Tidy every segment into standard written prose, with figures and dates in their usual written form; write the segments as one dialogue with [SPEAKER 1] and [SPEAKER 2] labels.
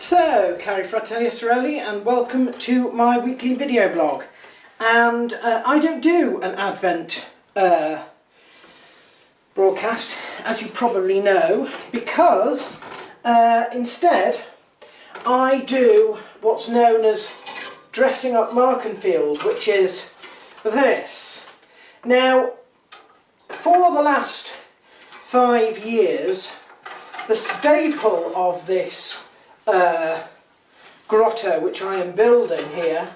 [SPEAKER 1] So, cari fratelli e sorelle, and welcome to my weekly video blog. And I don't do an Advent broadcast, as you probably know, because instead I do what's known as Dressing Up Markenfield, which is this. Now, for the last 5 years, the staple of this grotto which I am building here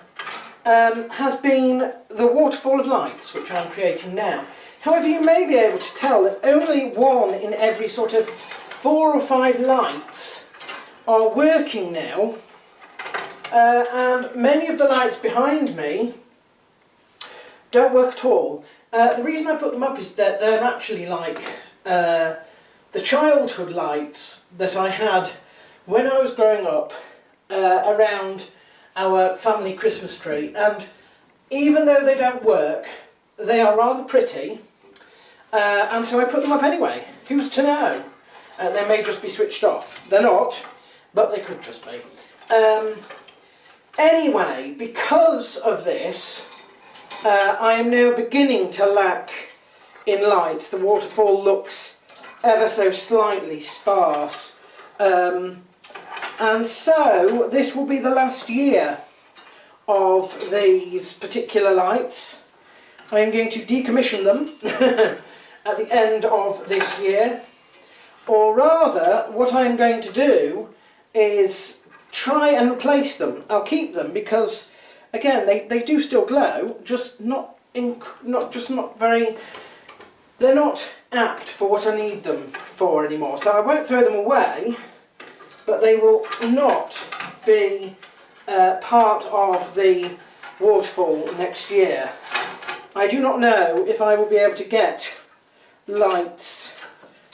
[SPEAKER 1] has been the waterfall of lights which I'm creating now. However, you may be able to tell that only one in every sort of 4 or 5 lights are working now, and many of the lights behind me don't work at all. The reason I put them up is that they're actually like the childhood lights that I had when I was growing up around our family Christmas tree, and even though they don't work, they are rather pretty, and so I put them up anyway. Who's to know? They may just be switched off. They're not, but they could just be. Anyway, because of this, I am now beginning to lack in light. The waterfall looks ever so slightly sparse. And so this will be the last year of these particular lights. I am going to decommission them at the end of this year, or rather what I am going to do is try and replace them. I'll keep them because again they do still glow, just not very, they're not apt for what I need them for anymore, so I won't throw them away, but they will not be part of the waterfall next year. I do not know if I will be able to get lights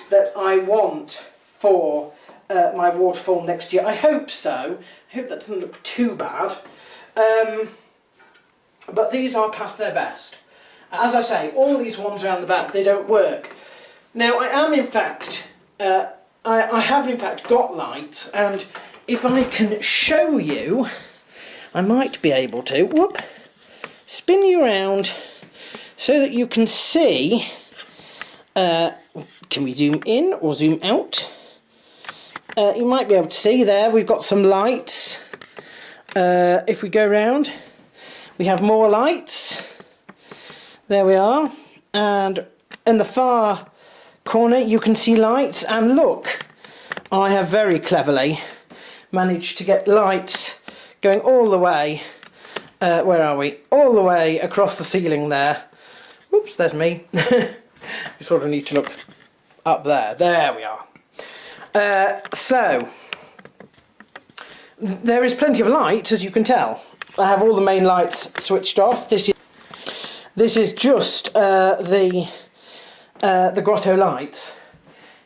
[SPEAKER 1] that I want for my waterfall next year. I hope so. I hope that doesn't look too bad. But these are past their best. As I say, all these ones around the back, they don't work. Now I am in fact I have in fact got lights, and if I can show you, I might be able to spin you around so that you can see. Can we zoom in or zoom out? You might be able to see there we've got some lights. If we go round, we have more lights. There we are, and in the far corner you can see lights, and look, I have very cleverly managed to get lights going all the way, where are we? All the way across the ceiling there. Oops, there's me. You sort of need to look up there. There we are. So, there is plenty of light, as you can tell. I have all the main lights switched off. This is just the grotto lights.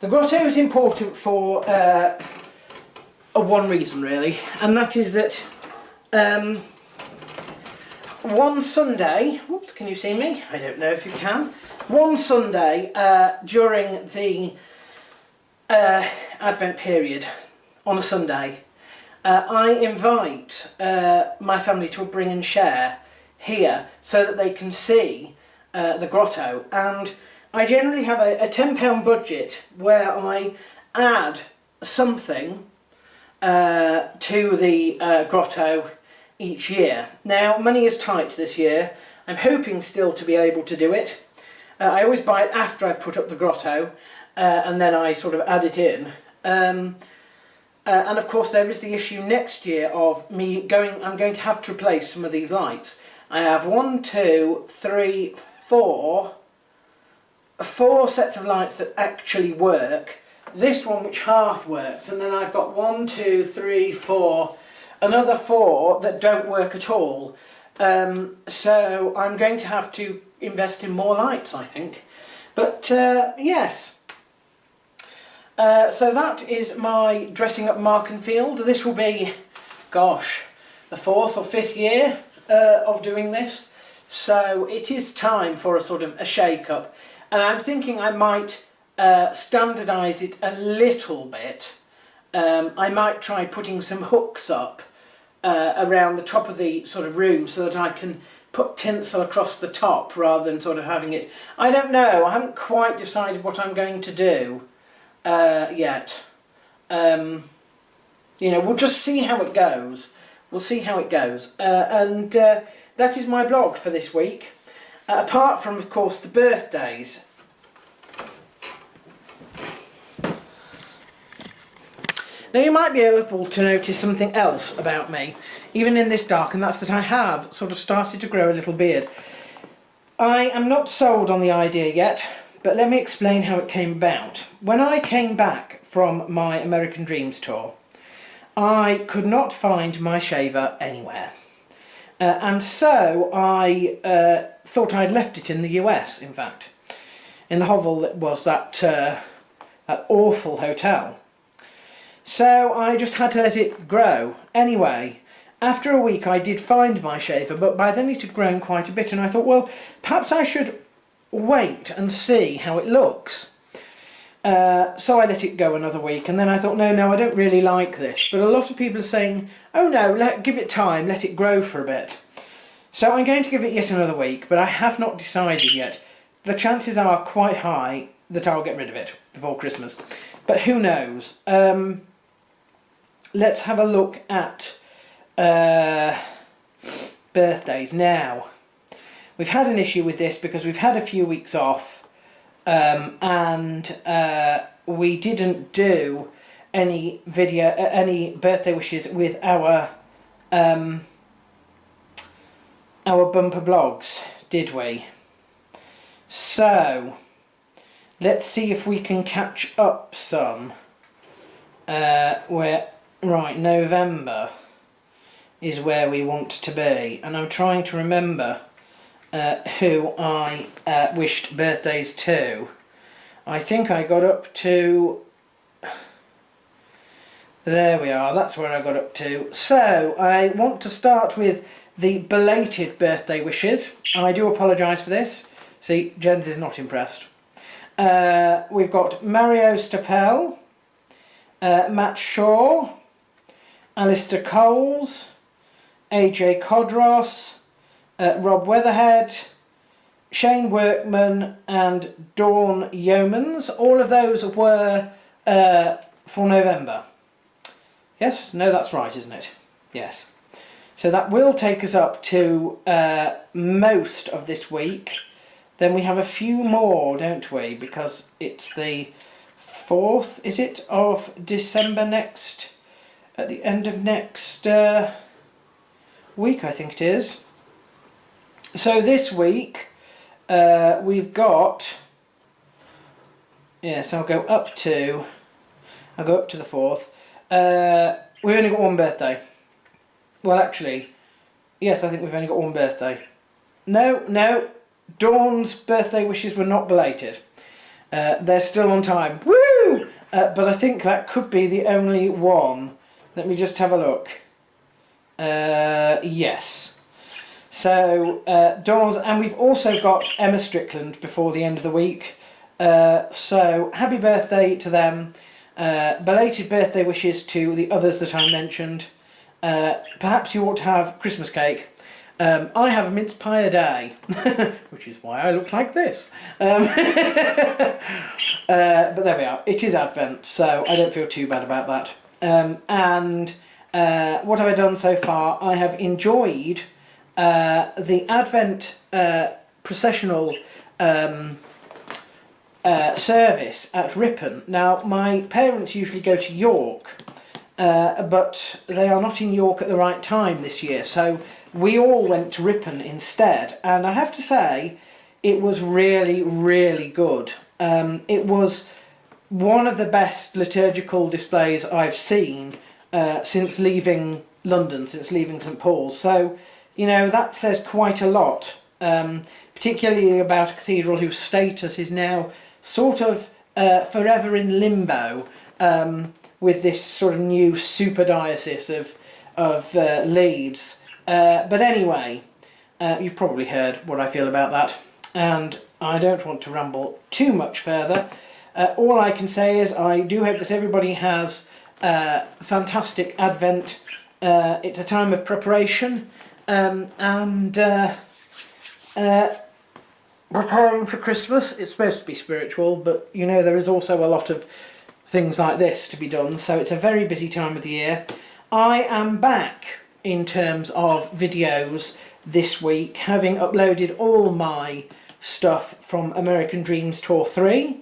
[SPEAKER 1] The grotto is important for one reason really, and that is that one Sunday, whoops, can you see me? I don't know if you can. One Sunday during the Advent period, on a Sunday, I invite my family to bring and share here so that they can see the grotto, and I generally have a £10 budget where I add something to the grotto each year. Now, money is tight this year. I'm hoping still to be able to do it. I always buy it after I've put up the grotto, and then I sort of add it in. And of course there is the issue next year of I'm going to have to replace some of these lights. I have 4 sets of lights that actually work. This one which half works, and then I've got 1, 2, 3, 4, another 4 that don't work at all. So I'm going to have to invest in more lights, I think. But yes. So that is my Dressing Up Markenfield. This will be, gosh, the 4th or 5th year of doing this. So it is time for a sort of a shake-up. And I'm thinking I might standardise it a little bit I might try putting some hooks up around the top of the sort of room so that I can put tinsel across the top rather than sort of having it. I don't know, I haven't quite decided what I'm going to do yet. You know, we'll just see how it goes. We'll see how it goes. And that is my blog for this week. Apart from, of course, the birthdays. Now you might be able to notice something else about me, even in this dark, and that's that I have sort of started to grow a little beard. I am not sold on the idea yet, but let me explain how it came about. When I came back from my American Dreams tour, I could not find my shaver anywhere. And so I thought I'd left it in the US, in fact, in the hovel that was that awful hotel. So I just had to let it grow. Anyway, after a week I did find my shaver, but by then it had grown quite a bit, and I thought, well, perhaps I should wait and see how it looks. So I let it go another week, and then I thought, no, I don't really like this. But a lot of people are saying, oh no, give it time, let it grow for a bit. So I'm going to give it yet another week, but I have not decided yet. The chances are quite high that I'll get rid of it before Christmas. But who knows? Let's have a look at birthdays now. We've had an issue with this because we've had a few weeks off, and we didn't do any birthday wishes with our bumper blogs, did we? So let's see if we can catch up some. Right, November is where we want to be, and I'm trying to remember who I wished birthdays to. I think I got up to... There we are, that's where I got up to. So, I want to start with the belated birthday wishes. I do apologise for this. See, Jens is not impressed. We've got Mario Stapel, Matt Shaw, Alistair Coles, AJ Codros, Rob Weatherhead, Shane Workman and Dawn Yeomans. All of those were for November. Yes? No, that's right, isn't it? Yes. So that will take us up to most of this week. Then we have a few more, don't we? Because it's the 4th, is it, of December next, at the end of next week, I think it is. So this week we've got, yes, I'll go up to the 4th. We've only got one birthday. Well, actually, yes, I think we've only got one birthday. No, Dawn's birthday wishes were not belated. They're still on time. Woo! But I think that could be the only one. Let me just have a look. Yes. So, Dawn's, and we've also got Emma Strickland before the end of the week. So, happy birthday to them. Belated birthday wishes to the others that I mentioned. Perhaps you ought to have Christmas cake. I have a mince pie a day, which is why I look like this. But there we are. It is Advent, so I don't feel too bad about that. And what have I done so far? I have enjoyed the Advent processional service at Ripon. Now, my parents usually go to York, but they are not in York at the right time this year, so we all went to Ripon instead, and I have to say it was really, really good. It was one of the best liturgical displays I've seen since leaving London, since leaving St Paul's, so you know that says quite a lot, particularly about a cathedral whose status is now sort of forever in limbo, with this sort of new super diocese of Leeds. But anyway, you've probably heard what I feel about that, and I don't want to ramble too much further. All I can say is I do hope that everybody has fantastic Advent. It's a time of preparation and preparing for Christmas. It's supposed to be spiritual, but you know there is also a lot of things like this to be done, so it's a very busy time of the year. I am back in terms of videos this week, having uploaded all my stuff from American Dreams Tour 3.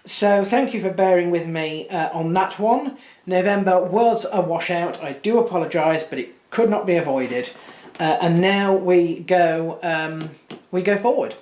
[SPEAKER 1] So thank you for bearing with me on that one. November was a washout, I do apologise, but it could not be avoided. And now we go forward.